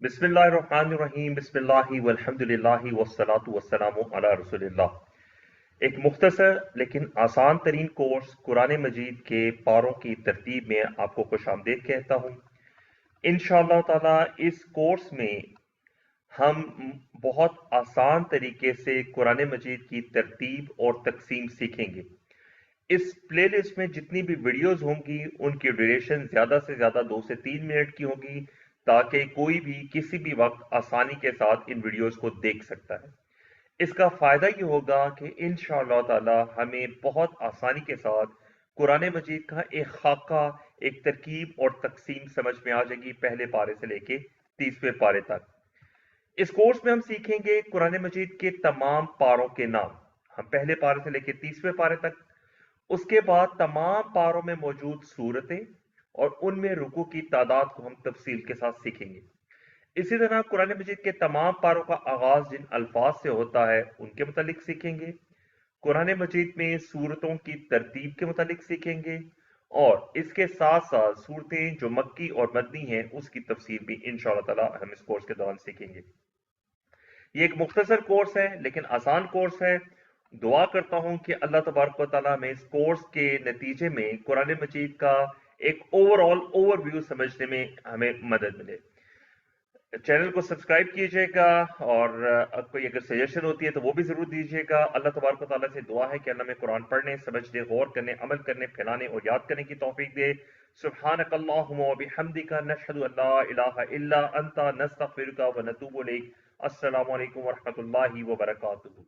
बिस्मिल्लाहिर्रहमानिर्रहीम बिस्मिल्लाहि वल्हम्दुलिल्लाहि वस्सलातु वस्सलामु अला रसूलिल्लाह। एक मुख्तसर लेकिन आसान तरीन कोर्स कुरान मजीद के पारों की तरतीब में आपको खुशामदीद कहता हूँ। इंशाअल्लाह ताला इस कोर्स में हम बहुत आसान तरीके से कुरान मजीद की तरतीब और तकसीम सीखेंगे। इस प्लेलिस्ट में जितनी भी वीडियोस होंगी उनकी ड्यूरेशन ज़्यादा से ज़्यादा 2 से 3 मिनट की होगी, ताकि कोई भी किसी भी वक्त आसानी के साथ इन वीडियोस को देख सकता है। इसका फ़ायदा ये होगा कि इंशाअल्लाह ताला हमें बहुत आसानी के साथ कुरान मजीद का एक खाका, एक तरकीब और तकसीम समझ में आ जाएगी, पहले पारे से लेके 30वें पारे तक। इस कोर्स में हम सीखेंगे कुरान मजीद के तमाम पारों के नाम। हम पहले पारे से लेके 30वें पारे तक, उसके बाद तमाम पारों में मौजूद सूरतें और उनमें रुकू की तादाद को हम तफसील के साथ सीखेंगे। इसी तरह कुरान मजीद के तमाम पारों का आगाज जिन अल्फाज से होता है उनके मुतालिक सीखेंगे। कुरान मजीद में सूरतों की तरतीब के मुतालिक सीखेंगे और इसके साथ साथ सूरतें जो मक्की और मदनी हैं उसकी तफसीर भी इंशाअल्लाह ताला हम इस कोर्स के दौरान सीखेंगे। ये एक मुख्तसर कोर्स है लेकिन आसान कोर्स है। दुआ करता हूं कि अल्लाह तबारक व तआला में इस कोर्स के नतीजे में कुरान मजीद का एक ओवरऑल ओवरव्यू समझने में हमें मदद मिले। चैनल को सब्सक्राइब कीजिएगा और कोई अगर सजेशन होती है तो वो भी जरूर दीजिएगा। अल्लाह तबारक व तआला से दुआ है कि अल्लाह में कुरान पढ़ने, समझने, गौर करने, अमल करने, फैलाने और याद करने की तौफीक दे। सुब्हानकल्लाहुम्मा व बिहम्दिका नशहदु अल्ला इलाहा इल्ला अंता नस्तगफिरुका व नतूबु इलैक। अस्सलामु अलैकुम व रहमतुल्लाहि व बरकातुहू।